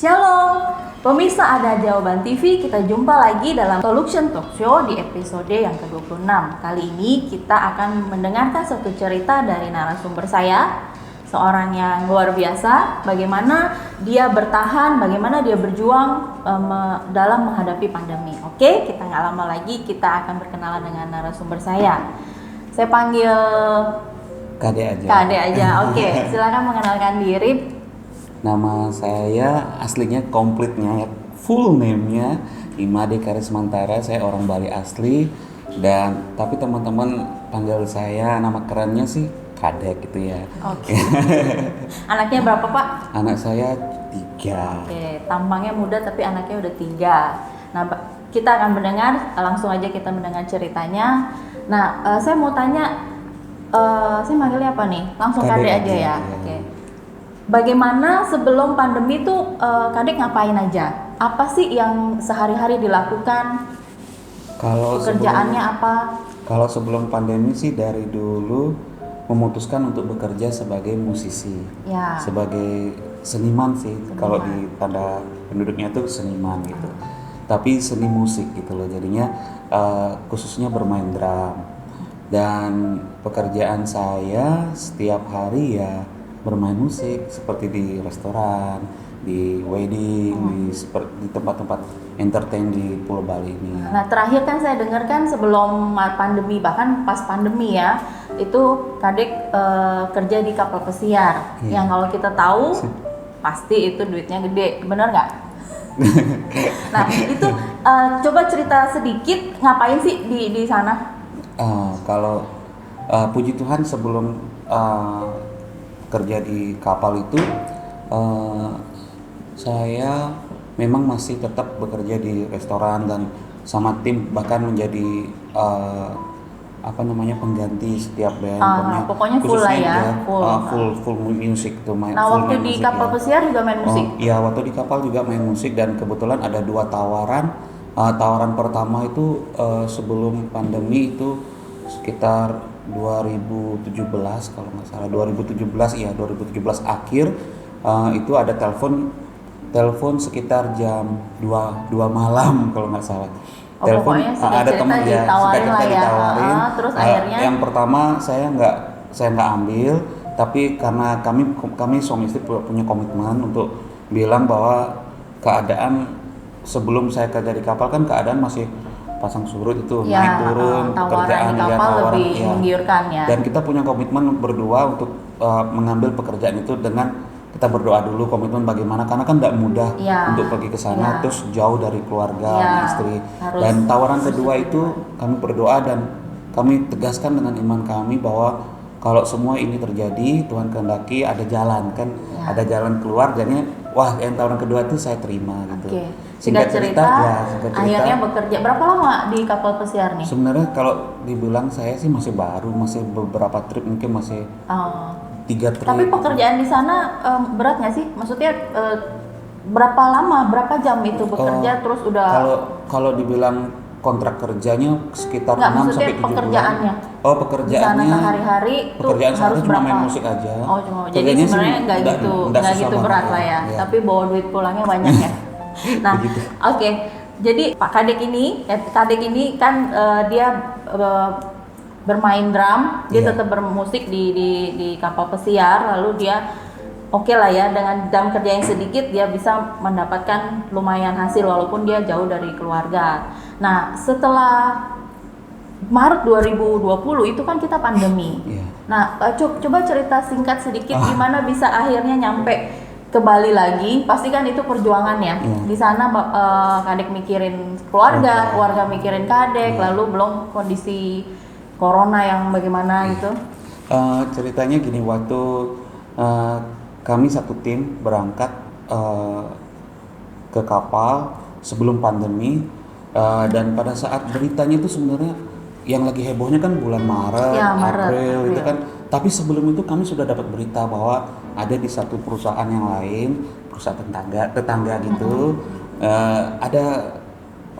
Shalom, pemirsa Ada Jawaban TV, kita jumpa lagi dalam Solution Talk Show di episode yang ke-26. Kali ini kita akan mendengarkan satu cerita dari narasumber saya, seorang yang luar biasa, bagaimana dia bertahan, bagaimana dia berjuang dalam menghadapi pandemi. Oke, kita nggak lama lagi, kita akan berkenalan dengan narasumber saya. Saya panggil Kade aja. Oke, silakan mengenalkan diri. Nama saya aslinya komplitnya, full name-nya Imade Karismantara. Saya orang Bali asli, dan tapi teman-teman panggil saya nama kerennya sih Kadek gitu ya. Oke. Anaknya berapa, Pak? Anak saya 3. Oke, tampangnya muda tapi anaknya udah 3. Nah, kita akan mendengar, langsung aja kita mendengar ceritanya. Nah, saya mau tanya, saya manggilnya apa nih? Langsung Kadek aja ya. Oke. Bagaimana sebelum pandemi itu Kadek ngapain aja? Apa sih yang sehari-hari dilakukan? Pekerjaannya apa? Kalau sebelum pandemi sih dari dulu memutuskan untuk bekerja sebagai musisi, ya. Sebagai seniman sih. Kalau di tanda penduduknya itu seniman gitu. Tapi seni musik gitu loh. Jadinya khususnya bermain drum. Dan pekerjaan saya setiap hari ya bermain musik, seperti di restoran, di wedding, di tempat-tempat entertain di Pulau Bali ini. Nah, terakhir kan saya dengar kan sebelum pandemi, bahkan pas pandemi ya, itu Kadek kerja di kapal pesiar. Yang kalau kita tahu pasti itu duitnya gede, bener nggak? Nah, itu coba cerita sedikit ngapain sih di sana? Kalau puji Tuhan sebelum kerja di kapal itu saya memang masih tetap bekerja di restoran dan sama tim, bahkan menjadi pengganti setiap band. Pokoknya full lah ya, full music tuh main. Nah, waktu di kapal pesiar juga main musik? Iya, waktu di kapal juga main musik, dan kebetulan ada 2 tawaran. Tawaran pertama itu sebelum pandemi itu sekitar 2017 kalau nggak salah, 2017 akhir, itu ada telepon sekitar jam 2 malam kalau nggak salah. Telepon ada teman ya, ditawarin. Terus akhirnya yang pertama saya nggak ambil, tapi karena kami suami istri punya komitmen untuk bilang bahwa keadaan sebelum saya kerja di kapal kan keadaan masih pasang surut itu, ya, naik turun, pekerjaan di kapal lebih menggiurkan ya. Dan kita punya komitmen berdua untuk mengambil pekerjaan itu dengan kita berdoa dulu, komitmen bagaimana, karena kan tidak mudah untuk pergi ke sana, terus jauh dari keluarga, istri. Dan tawaran kedua itu kami berdoa dan kami tegaskan dengan iman kami bahwa kalau semua ini terjadi, Tuhan kehendaki ada jalan kan, ada jalan keluar. Jadinya yang tawaran kedua itu saya terima gitu. Singkat cerita, akhirnya bekerja. Berapa lama di kapal pesiar nih? Sebenarnya kalau dibilang saya sih masih baru, masih beberapa trip, mungkin masih 3 trip. Tapi pekerjaan di sana berat nggak sih? Maksudnya berapa lama, berapa jam itu bekerja terus udah? Kalau dibilang kontrak kerjanya sekitar 6 sampai 7 pekerjaannya. Bulan. Pekerjaannya. Di sana sehari tuh harus cuma main musik aja. Jadi sebenarnya nggak gitu berat lah ya. Tapi bawa duit pulangnya banyak ya. Nah, oke. Jadi Pak Kadek ini kan dia bermain drum, dia tetap bermusik di kapal pesiar, lalu dia oke lah ya, dengan jam kerja yang sedikit dia bisa mendapatkan lumayan hasil walaupun dia jauh dari keluarga. Nah, setelah Maret 2020 itu kan kita pandemi. Nah, coba cerita singkat sedikit gimana bisa akhirnya nyampe ke Bali lagi. Pasti kan itu perjuangan ya. Di sana Kadek mikirin keluarga mikirin Kadek, lalu belum kondisi corona yang bagaimana gitu. Ceritanya gini, waktu kami satu tim berangkat ke kapal sebelum pandemi, dan pada saat beritanya itu sebenarnya yang lagi hebohnya kan bulan Maret, April itu kan. Tapi sebelum itu kami sudah dapat berita bahwa ada di satu perusahaan yang lain, perusahaan tetangga gitu, ada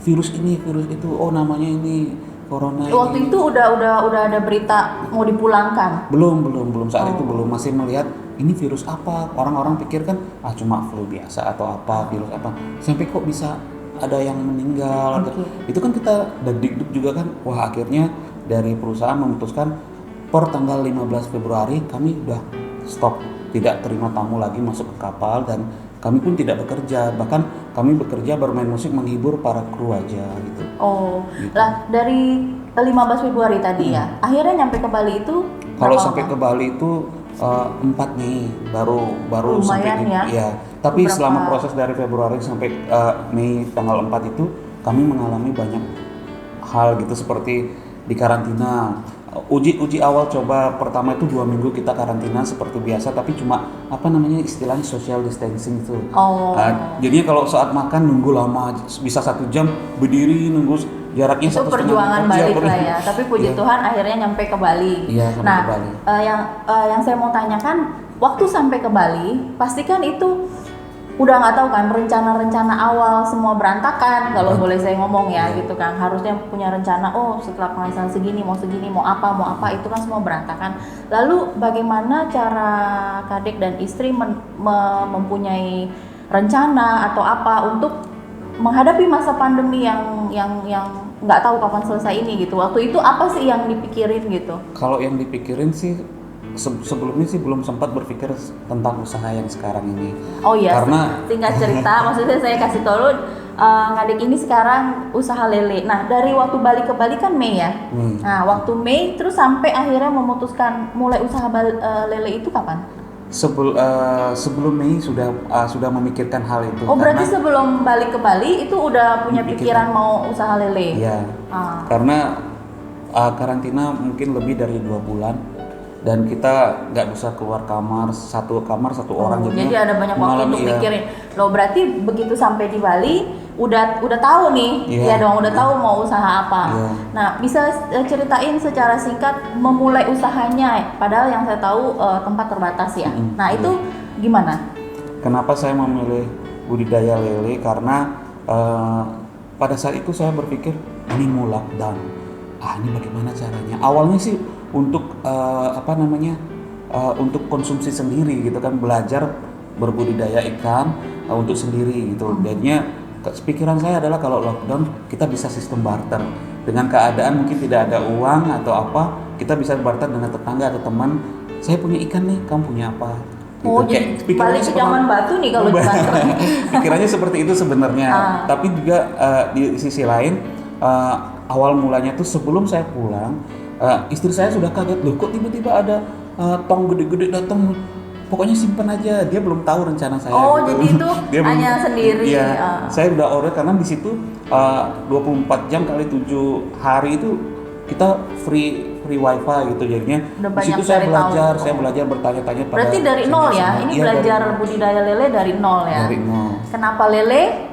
virus itu, namanya ini corona. Waktu itu udah ada berita mau dipulangkan? Belum saat itu belum, masih melihat ini virus apa? Orang-orang pikir kan cuma flu biasa atau apa, virus apa. Sampai kok bisa ada yang meninggal. Itu kan kita deg-deg juga kan. Wah, akhirnya dari perusahaan memutuskan per tanggal 15 Februari kami udah stop, tidak terima tamu lagi masuk ke kapal, dan kami pun tidak bekerja, bahkan kami bekerja bermain musik menghibur para kru aja gitu. Gitu. Lah dari 15 Februari tadi ya, akhirnya nyampe ke Bali itu kalau sampai ke Bali itu 4 Mei baru lumayan sampai ya. Tapi selama proses dari Februari sampai Mei tanggal 4 itu kami mengalami banyak hal gitu, seperti di karantina. Uji awal coba pertama itu 2 minggu kita karantina seperti biasa, tapi cuma istilahnya social distancing itu. Jadinya kalau saat makan nunggu lama, bisa 1 jam berdiri nunggu, jaraknya itu perjuangan balik lah ya. Tapi puji Tuhan akhirnya nyampe ke Bali. Iya, sampai ke Bali. Yang saya mau tanyakan, waktu sampai ke Bali pastikan itu udah nggak tahu kan rencana-rencana awal semua berantakan, kalau boleh saya ngomong ya gitu kan. Harusnya punya rencana, setelah penghasilan segini mau apa itu kan semua berantakan. Lalu bagaimana cara Kadek dan istri mempunyai rencana atau apa untuk menghadapi masa pandemi yang nggak tahu kapan selesai ini gitu? Waktu itu apa sih yang dipikirin gitu? Kalau yang dipikirin sih sebelumnya sih belum sempat berpikir tentang usaha yang sekarang ini. Karena singkat cerita, maksudnya saya kasih tahu, Kadek ini sekarang usaha lele. Nah, dari waktu balik ke Bali kan Mei ya. Nah, waktu Mei terus sampai akhirnya memutuskan mulai usaha lele itu kapan? Sebelum Mei sudah memikirkan hal itu. Berarti sebelum balik ke Bali itu udah punya pikiran mau usaha lele? Iya. Karena karantina mungkin lebih dari 2 bulan. Dan kita nggak bisa keluar kamar, satu orang. Jadi ada banyak waktu untuk mikirin. Berarti begitu sampai di Bali udah tahu nih, udah tahu mau usaha apa. Nah, bisa ceritain secara singkat memulai usahanya, padahal yang saya tahu tempat terbatas ya. Nah, itu gimana? Kenapa saya memilih budidaya lele? Karena pada saat itu saya berpikir ini mau lockdown. Ini bagaimana caranya? Awalnya sih untuk untuk konsumsi sendiri gitu kan, belajar berbudidaya ikan untuk sendiri gitu. Jadinya pikiran saya adalah kalau lockdown kita bisa sistem barter. Dengan keadaan mungkin tidak ada uang atau apa, kita bisa barter dengan tetangga atau teman. Saya punya ikan nih, kamu punya apa? Gitu. Jadi balik ke zaman batu nih kalau barter. Pikirannya seperti itu sebenarnya. Tapi juga di sisi lain awal mulanya tuh sebelum saya pulang, istri saya sudah kaget, loh kok tiba-tiba ada tong gede-gede datang, pokoknya simpan aja. Dia belum tahu rencana saya. Jadi itu dia hanya sendiri. Iya, saya udah order karena di situ 24 jam kali 7 hari itu kita free wifi gitu. Jadinya di situ saya belajar bertanya-tanya pada. Berarti dari nol ya? Ini belajar budidaya lele dari nol ya? Dari nol. Kenapa lele?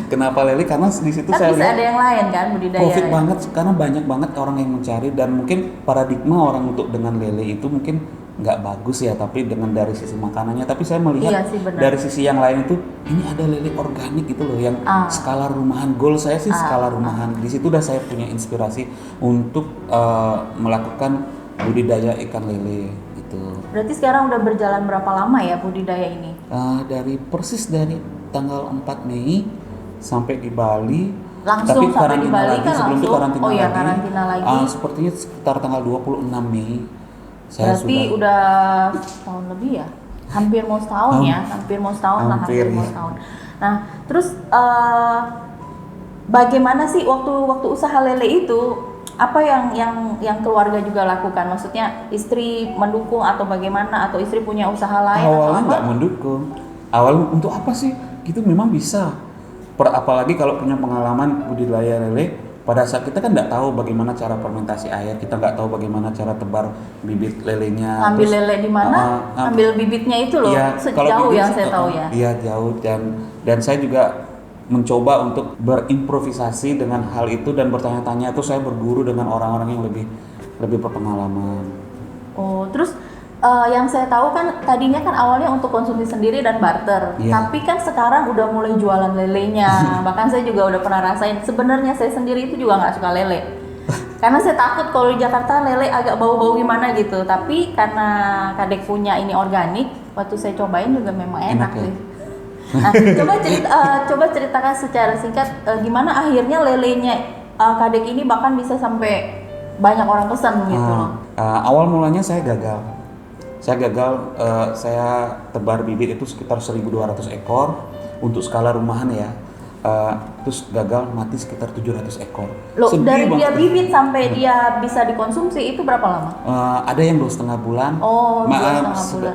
Kenapa lele? Karena di situ saya lihat ada yang lain kan budidaya. Profit banget karena banyak banget orang yang mencari, dan mungkin paradigma orang untuk dengan lele itu mungkin nggak bagus ya, tapi dengan dari sisi makanannya. Tapi saya melihat dari sisi yang lain itu ini ada lele organik gitu loh, yang skala rumahan. Goal saya sih skala rumahan. Di situ udah saya punya inspirasi untuk melakukan budidaya ikan lele itu. Berarti sekarang udah berjalan berapa lama ya budidaya ini? Dari tanggal 4 Mei sampai di Bali. Langsung sampai di Bali kan sebelum itu karantina lagi. Sepertinya sekitar tanggal 26 Mei. Berarti udah tahun lebih ya? Hampir mau setahun ya? Hampir mau setahun. Nah, terus bagaimana sih waktu usaha lele itu? Apa yang keluarga juga lakukan? Maksudnya istri mendukung atau bagaimana? Atau istri punya usaha lain? Awalnya nggak mendukung. Awalnya untuk apa sih? Gitu memang bisa. Apalagi kalau punya pengalaman budidaya lele, pada saat kita kan nggak tahu bagaimana cara fermentasi air, kita nggak tahu bagaimana cara tebar bibit lelenya. Ambil lele di mana? Ambil bibitnya itu loh. Ya, sejauh yang saya tahu ya. Iya jauh, dan saya juga mencoba untuk berimprovisasi dengan hal itu dan bertanya-tanya. Itu saya berguru dengan orang-orang yang lebih berpengalaman. Terus yang saya tahu kan tadinya kan awalnya untuk konsumsi sendiri dan barter, tapi kan sekarang udah mulai jualan lelenya. Bahkan saya juga udah pernah rasain. Sebenarnya saya sendiri itu juga nggak suka lele, Karena saya takut kalau di Jakarta lele agak bau-bau gimana gitu. Tapi karena Kadek punya ini organik, waktu saya cobain juga memang enak ya? sih. Nah, coba ceritakan secara singkat gimana akhirnya lelenya Kadek ini bahkan bisa sampai banyak orang pesan gitu loh. Awal mulanya saya gagal. Saya tebar bibit itu sekitar 1.200 ekor untuk skala rumahan ya. Terus gagal mati sekitar 700 ekor. Loh, dari dia bibit sampai dia bisa dikonsumsi itu berapa lama? Ada yang 2,5 bulan. Oh, 2,5 bulan.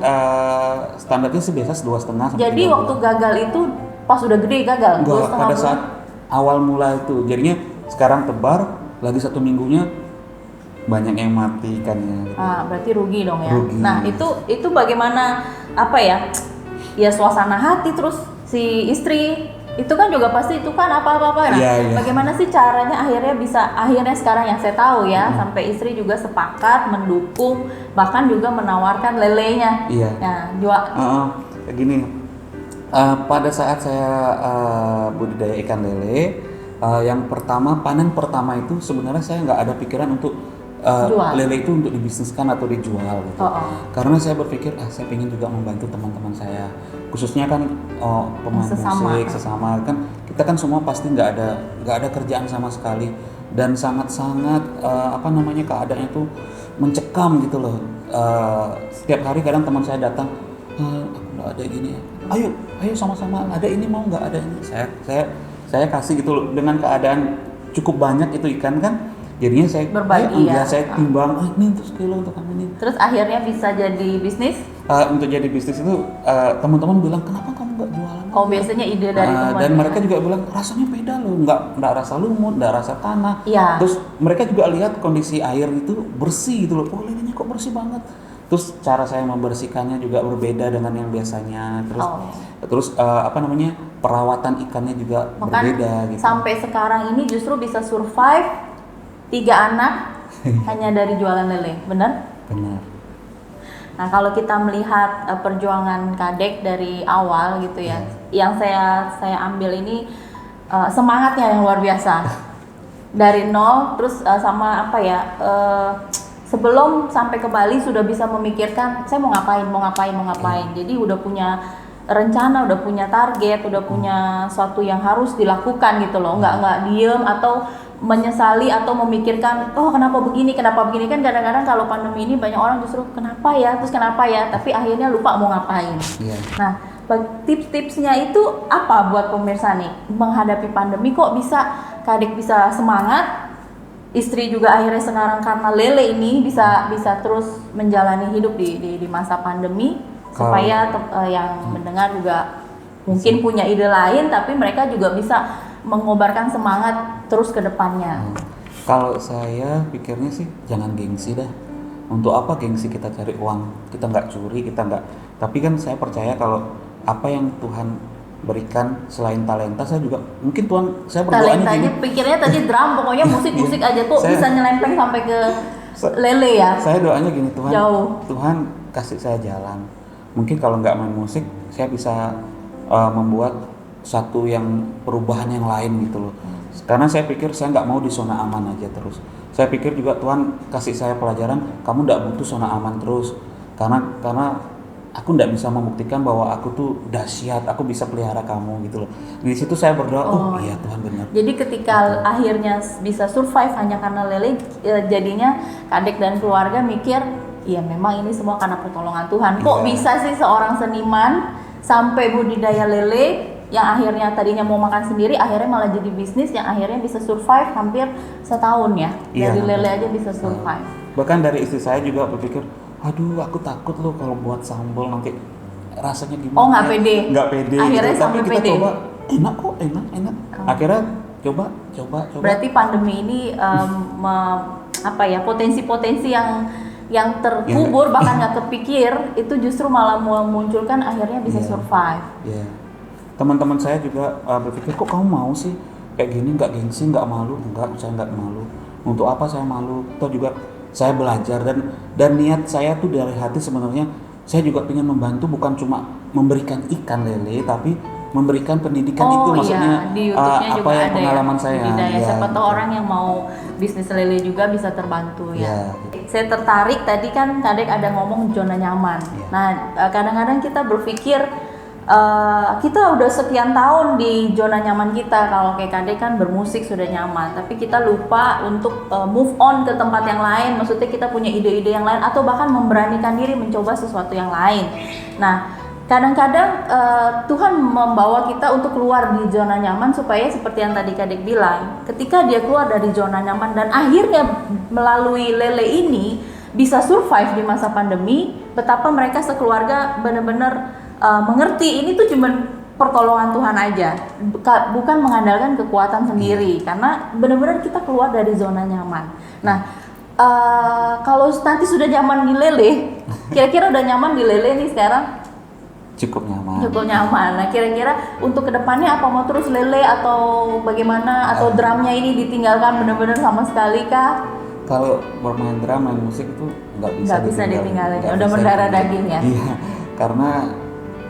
Standarnya sih biasa 2,5 sampai 3 Jadi waktu bulan. gagal itu pas udah gede gagal? Enggak, pada saat awal mula itu. Jadinya sekarang tebar, lagi 1 minggunya banyak yang mati ikannya. Gitu. Berarti rugi dong ya. Rugi. Nah, itu bagaimana apa ya? Ya suasana hati terus si istri itu kan juga pasti itu kan apa-apa. Nah, bagaimana sih caranya akhirnya sekarang yang saya tahu ya, sampai istri juga sepakat mendukung bahkan juga menawarkan lelenya. Iya. Nah, gini. Pada saat saya budidaya ikan lele, yang panen pertama itu sebenarnya saya nggak ada pikiran untuk lele itu untuk dibisniskan atau dijual gitu. Karena saya berpikir saya ingin juga membantu teman-teman saya, khususnya kan pemain musik sesama kan kita kan semua pasti nggak ada kerjaan sama sekali dan sangat-sangat keadaannya itu mencekam gitu loh. Setiap hari kadang teman saya datang, aku nggak ada gini, ayo sama-sama ada ini, mau nggak ada ini, saya kasih gitu loh. Dengan keadaan cukup banyak itu ikan kan, jadinya saya berbagi saya timbang ini untuk sekilo untuk kamu ini. Terus akhirnya bisa jadi bisnis? Untuk jadi bisnis itu teman-teman bilang kenapa kamu nggak jualan? Oh, biasanya ide dari teman. Dan mereka juga bilang rasanya beda loh, nggak rasa lumut, nggak rasa tanah. Iya. Terus mereka juga lihat kondisi air itu bersih gitu loh, lelenya kok bersih banget. Terus cara saya membersihkannya juga berbeda dengan yang biasanya. Terus perawatan ikannya juga berbeda gitu. Sampai sekarang ini justru bisa survive 3 anak hanya dari jualan lele, benar? Benar. Nah, kalau kita melihat perjuangan Kadek dari awal gitu ya, yang saya ambil ini semangatnya yang luar biasa. Dari nol, terus sebelum sampai ke Bali sudah bisa memikirkan saya mau ngapain. Jadi udah punya rencana, udah punya target, udah punya sesuatu yang harus dilakukan gitu loh. Nggak diem atau menyesali atau memikirkan kenapa begini kan kadang-kadang kalau pandemi ini banyak orang justru kenapa ya, tapi akhirnya lupa mau ngapain. Nah, tips-tipsnya itu apa buat pemirsa nih menghadapi pandemi, kok bisa Kadek bisa semangat, istri juga akhirnya sekarang karena lele ini bisa terus menjalani hidup di masa pandemi, supaya yang mendengar juga mungkin punya ide lain tapi mereka juga bisa mengobarkan semangat terus ke depannya. Kalau saya pikirnya sih jangan gengsi dah. Untuk apa gengsi kita cari uang? Kita nggak curi, kita nggak. Tapi kan saya percaya kalau apa yang Tuhan berikan selain talenta, saya juga mungkin saya berdoanya gini. Pikirnya tadi drum, pokoknya musik aja tuh bisa nyelempeng sampai ke lele ya. Saya doanya gini, Tuhan kasih saya jalan. Mungkin kalau nggak main musik, saya bisa membuat satu yang perubahan yang lain gitu loh. Karena saya pikir saya nggak mau di zona aman aja terus. Saya pikir juga Tuhan kasih saya pelajaran, kamu nggak butuh zona aman terus. Karena aku nggak bisa membuktikan bahwa aku tuh dahsyat, aku bisa pelihara kamu gitu loh. Di situ saya berdoa, iya Tuhan benar. Jadi ketika akhirnya bisa survive hanya karena lele, jadinya Kadek dan keluarga mikir, iya memang ini semua karena pertolongan Tuhan. Kok bisa sih seorang seniman sampai budidaya lele yang akhirnya tadinya mau makan sendiri, akhirnya malah jadi bisnis yang akhirnya bisa survive hampir setahun ya. Dari lele aja bisa survive. Bahkan dari istri saya juga berpikir, aduh aku takut loh kalau buat sambal nanti rasanya gimana. Oh, nggak pede. Nggak pede akhirnya gitu. Tapi kita pede. coba, enak kok, enak. Akhirnya coba. Berarti pandemi ini potensi-potensi yang terkubur bahkan nggak kepikir itu justru malah memunculkan akhirnya bisa survive. Teman-teman saya juga berpikir, kok kamu mau sih kayak gini, nggak gengsi, nggak malu? Enggak, saya nggak malu. Untuk apa saya malu? Atau juga saya belajar dan niat saya tuh dari hati sebenarnya saya juga ingin membantu, bukan cuma memberikan ikan lele, tapi memberikan pendidikan itu maksudnya di YouTube-nya apa juga yang ada pengalaman ya, saya. budidaya. Ya, Siapa tahu gitu. orang yang mau bisnis lele juga bisa terbantu ya. Ya. Saya tertarik tadi kan Kadek ada ngomong zona nyaman. Ya. Nah, kadang-kadang kita berpikir kita udah sekian tahun di zona nyaman kita. Kalau kayak Kadek kan bermusik sudah nyaman, tapi kita lupa untuk move on ke tempat yang lain. Maksudnya kita punya ide-ide yang lain atau bahkan memberanikan diri mencoba sesuatu yang lain. Nah, kadang-kadang Tuhan membawa kita untuk keluar di zona nyaman supaya seperti yang tadi Kadek bilang, ketika dia keluar dari zona nyaman dan akhirnya melalui lele ini bisa survive di masa pandemi, betapa mereka sekeluarga benar-benar mengerti ini tuh cuma pertolongan Tuhan aja, bukan mengandalkan kekuatan sendiri, karena benar-benar kita keluar dari zona nyaman. Nah, kalau nanti sudah nyaman di lele, kira-kira udah nyaman di lele nih sekarang? Cukup nyaman. Cukup nyaman. Nah, kira-kira untuk kedepannya apa mau terus lele atau bagaimana? Atau drumnya ini ditinggalkan benar-benar sama sekali kah? Kalau bermain drum, main musik itu nggak bisa ditinggalin. Udah mendarah daging ya? Iya, karena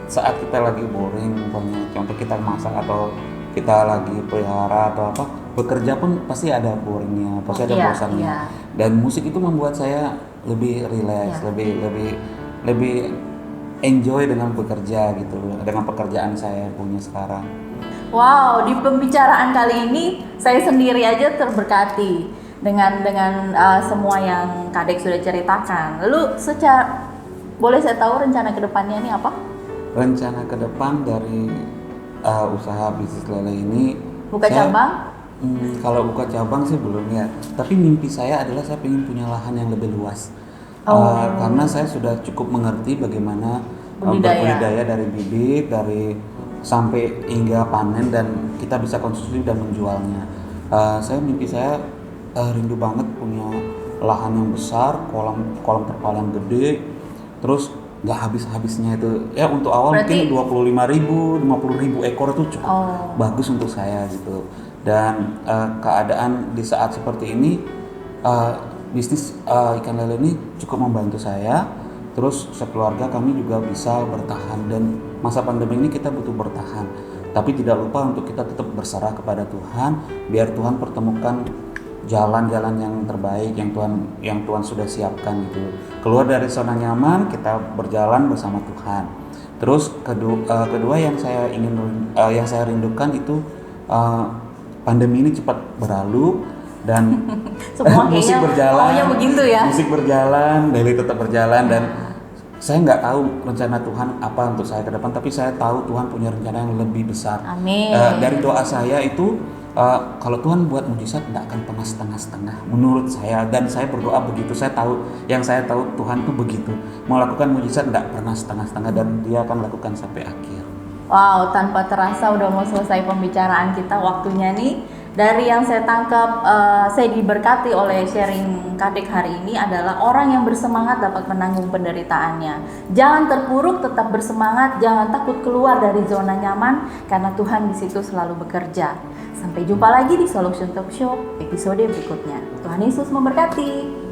saat kita lagi boring, contoh kita masak atau kita lagi pelihara atau apa, bekerja pun pasti ada boringnya, pasti ada bosannya. Iya. Dan musik itu membuat saya lebih rileks, lebih enjoy dengan bekerja gitu, dengan pekerjaan saya punya sekarang. Wow, di pembicaraan kali ini saya sendiri aja terberkati dengan semua yang Kadek sudah ceritakan. Lalu boleh saya tahu rencana kedepannya ini apa? Rencana ke depan dari usaha bisnis lele ini buka cabang? Kalau buka cabang sih belum ya. Tapi mimpi saya adalah saya ingin punya lahan yang lebih luas. Karena saya sudah cukup mengerti bagaimana berbudidaya dari bibit, dari sampai hingga panen dan kita bisa konsumsi dan menjualnya. Mimpi saya rindu banget punya lahan yang besar, kolam terpal yang gede, terus nggak habis-habisnya itu ya. Untuk awal berarti mungkin 50.000 ekor itu cukup bagus untuk saya gitu. Dan keadaan di saat seperti ini, bisnis ikan lele ini cukup membantu saya. Terus sekeluarga kami juga bisa bertahan, dan masa pandemi ini kita butuh bertahan. Tapi tidak lupa untuk kita tetap berserah kepada Tuhan, biar Tuhan pertemukan jalan-jalan yang terbaik yang Tuhan sudah siapkan gitu. Keluar dari zona nyaman, kita berjalan bersama Tuhan. Terus kedua yang saya rindukan itu pandemi ini cepat berlalu dan musik berjalan. Begitu ya. Musik berjalan, daily tetap berjalan dan saya nggak tahu rencana Tuhan apa untuk saya ke depan, tapi saya tahu Tuhan punya rencana yang lebih besar. Amin. Dari doa saya itu kalau Tuhan buat mujizat tidak akan pernah setengah-setengah menurut saya, dan saya berdoa begitu. Yang saya tahu Tuhan tuh begitu, mau lakukan mujizat tidak pernah setengah-setengah dan Dia akan lakukan sampai akhir. Wow, tanpa terasa udah mau selesai pembicaraan kita, waktunya nih. Dari yang saya tangkap, saya diberkati oleh sharing Kadek hari ini adalah orang yang bersemangat dapat menanggung penderitaannya. Jangan terpuruk, tetap bersemangat, jangan takut keluar dari zona nyaman karena Tuhan di situ selalu bekerja. Sampai jumpa lagi di Solution Talk Show episode berikutnya. Tuhan Yesus memberkati.